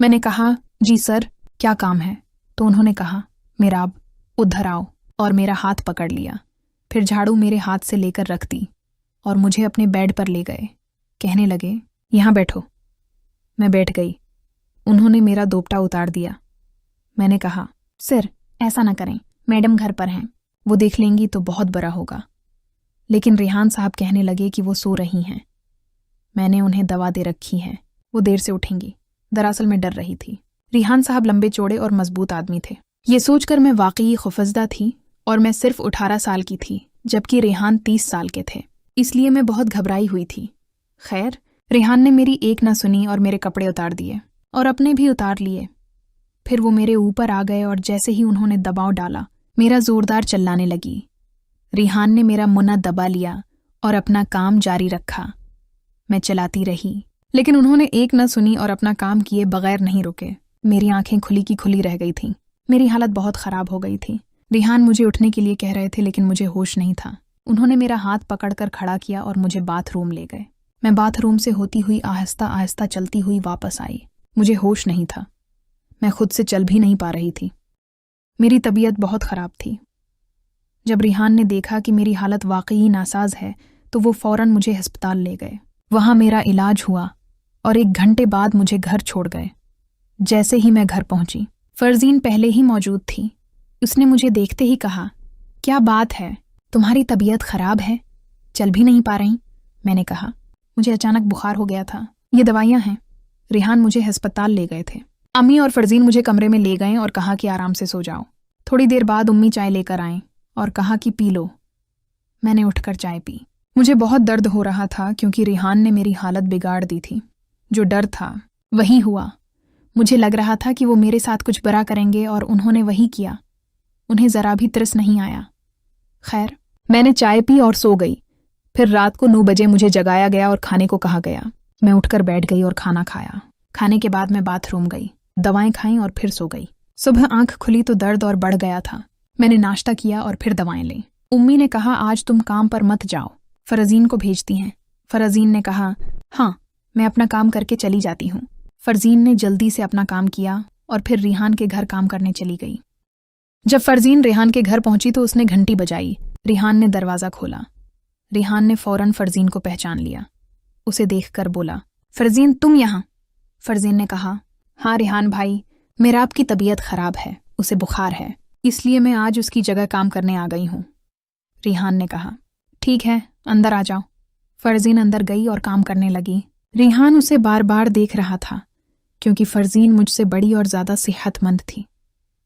میں نے کہا جی سر کیا کام ہے؟ تو انہوں نے کہا میراب ادھر آؤ، اور میرا ہاتھ پکڑ لیا، پھر جھاڑو میرے ہاتھ سے لے کر رکھ دی اور مجھے اپنے بیڈ پر لے گئے، کہنے لگے یہاں بیٹھو۔ میں بیٹھ گئی۔ انہوں نے میرا دوپٹہ اتار دیا۔ میں نے کہا سر ایسا نہ کریں، میڈم گھر پر ہیں، وہ دیکھ لیں گی تو بہت برا ہوگا۔ لیکن ریحان صاحب کہنے لگے کہ وہ سو رہی ہیں، میں نے انہیں دوا دے رکھی ہے، وہ دیر سے اٹھیں گی۔ دراصل میں ڈر رہی تھی۔ ریحان صاحب لمبے چوڑے اور مضبوط آدمی تھے، یہ سوچ کر میں واقعی خوفزدہ تھی، اور میں صرف 18 سال کی تھی جبکہ ریحان 30 سال کے تھے، اس لیے میں بہت گھبرائی ہوئی تھی۔ خیر ریحان نے میری ایک نہ سنی اور میرے کپڑے اتار دیے اور اپنے بھی اتار لیے۔ پھر وہ میرے اوپر آ گئے اور جیسے ہی انہوں نے دباؤ ڈالا میرا زوردار چلانے لگی۔ ریحان نے میرا منہ دبا لیا اور اپنا کام جاری رکھا۔ میں چلاتی رہی لیکن انہوں نے ایک نہ سنی اور اپنا کام کیے بغیر نہیں رکے۔ میری آنکھیں کھلی کی کھلی رہ گئی تھیں، میری حالت بہت خراب ہو گئی تھی۔ ریحان مجھے اٹھنے کے لیے کہہ رہے تھے لیکن مجھے ہوش نہیں تھا۔ انہوں نے میرا ہاتھ پکڑ کر کھڑا کیا اور مجھے باتھ روم لے گئے۔ میں باتھ روم سے ہوتی ہوئی آہستہ آہستہ چلتی ہوئی واپس آئی۔ مجھے ہوش نہیں تھا، میں خود سے چل بھی نہیں پا رہی تھی، میری طبیعت بہت خراب تھی۔ جب ریحان نے دیکھا کہ میری حالت واقعی ناساز ہے تو وہ فوراً مجھے ہسپتال لے گئے۔ وہاں میرا علاج ہوا اور 1 گھنٹے بعد مجھے گھر چھوڑ گئے۔ جیسے ہی میں گھر پہنچی فرزین پہلے ہی موجود تھی۔ اس نے مجھے دیکھتے ہی کہا کیا بات ہے، تمہاری طبیعت خراب ہے، چل بھی نہیں پا رہی؟ میں نے کہا مجھے اچانک بخار ہو گیا تھا، یہ دوائیاں ہیں۔ ریحان مجھے ہسپتال لے گئے تھے۔ امی اور فرزین مجھے کمرے میں لے گئے اور کہا کہ آرام سے سو جاؤ۔ تھوڑی دیر بعد امی چائے لے کر آئیں اور کہا کہ پی لو۔ میں نے اٹھ کر چائے پی۔ مجھے بہت درد ہو رہا تھا کیونکہ ریحان نے میری حالت بگاڑ دی تھی۔ جو ڈر تھا وہی ہوا۔ مجھے لگ رہا تھا کہ وہ میرے ساتھ کچھ برا کریں گے اور انہوں نے وہی کیا۔ انہیں ذرا بھی ترس نہیں آیا۔ خیر میں نے چائے پی اور سو گئی۔ پھر رات کو 9 بجے مجھے جگایا گیا اور کھانے کو کہا گیا۔ میں اٹھ کر بیٹھ گئی اور کھانا کھایا۔ کھانے کے بعد میں باتھ روم گئی، دوائیں کھائیں اور پھر سو گئی۔ صبح آنکھ کھلی تو درد اور بڑھ گیا تھا۔ میں نے ناشتہ کیا اور پھر دوائیں لیں۔ امی نے کہا آج تم کام پر مت جاؤ، فرزین کو بھیجتی ہیں۔ فرزین نے کہا ہاں میں اپنا کام کر کے چلی جاتی ہوں۔ فرزین نے جلدی سے اپنا کام کیا اور پھر ریحان کے گھر کام کرنے چلی گئی۔ جب فرزین ریحان کے گھر پہنچی تو اس نے گھنٹی بجائی۔ ریحان نے دروازہ کھولا۔ ریحان نے فوراً فرزین کو پہچان لیا۔ اسے دیکھ کر بولا فرزین تم یہاں؟ فرزین نے کہا ہاں ریحان بھائی، میراب کی طبیعت خراب ہے، اسے بخار ہے، اس لیے میں آج اس کی جگہ کام کرنے آ گئی ہوں۔ ریحان نے کہا ٹھیک ہے اندر آ جاؤ۔ فرزین اندر گئی اور کام کرنے لگی۔ ریحان اسے بار بار دیکھ رہا تھا کیونکہ فرزین مجھ سے بڑی اور زیادہ صحت مند تھی،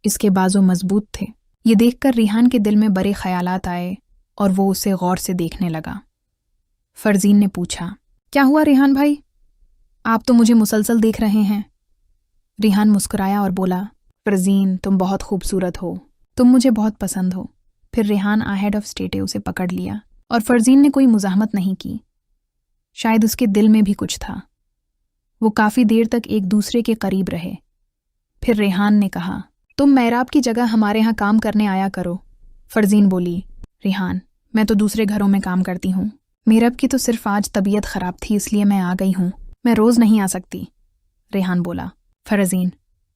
اس کے بازو مضبوط تھے۔ یہ دیکھ کر ریحان کے دل میں بڑے خیالات آئے اور وہ اسے غور سے دیکھنے لگا۔ فرزین نے پوچھا کیا ہوا ریحان بھائی، آپ تو مجھے مسلسل دیکھ رہے ہیں؟ ریحان مسکرایا اور بولا فرزین تم بہت خوبصورت ہو، تم مجھے بہت پسند ہو۔ پھر ریحان آہیڈ آف اسٹیٹ اسے پکڑ لیا اور فرزین نے کوئی مزاحمت نہیں کی، شاید اس کے دل میں بھی کچھ تھا۔ وہ کافی دیر تک ایک دوسرے کے قریب رہے۔ پھر ریحان نے کہا تم میراب کی جگہ ہمارے ہاں کام کرنے آیا کرو۔ فرزین بولی ریحان میں تو دوسرے گھروں میں کام کرتی ہوں، میراب کی تو صرف آج طبیعت خراب تھی اس لیے میں آ گئی ہوں، میں روز نہیں آ سکتی۔ ریحان بولا فرزین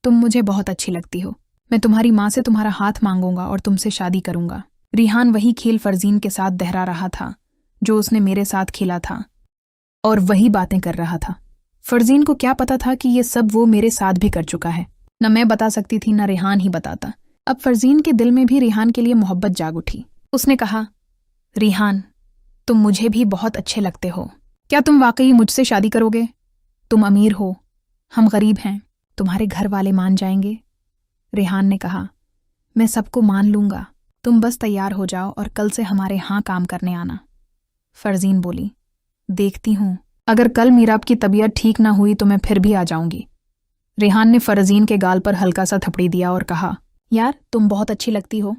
تم مجھے بہت اچھی لگتی ہو، میں تمہاری ماں سے تمہارا ہاتھ مانگوں گا اور تم سے شادی کروں گا۔ ریحان وہی کھیل فرزین کے ساتھ دہرا رہا تھا جو اس نے میرے ساتھ کھیلا تھا اور وہی باتیں کر رہا تھا۔ فرزین کو کیا پتا تھا کہ یہ سب وہ میرے ساتھ بھی کر چکا ہے، نہ میں بتا سکتی تھی نہ ریحان ہی بتاتا۔ اب فرزین کے دل میں بھی ریحان کے لیے محبت جاگ اٹھی۔ اس نے کہا ریحان تم مجھے بھی بہت اچھے لگتے ہو، کیا تم واقعی مجھ سے شادی کرو گے؟ تم امیر ہو، ہم غریب ہیں، تمہارے گھر والے مان جائیں گے؟ ریحان نے کہا میں سب کو مان لوں گا، تم بس تیار ہو جاؤ اور کل سے ہمارے ہاں کام کرنے آنا۔ فرزین بولی دیکھتی ہوں، اگر کل میراب کی طبیعت ٹھیک نہ ہوئی تو میں پھر بھی آ جاؤں گی۔ ریحان نے فرزین کے گال پر ہلکا سا تھپڑی دیا اور کہا یار تم بہت اچھی لگتی ہو،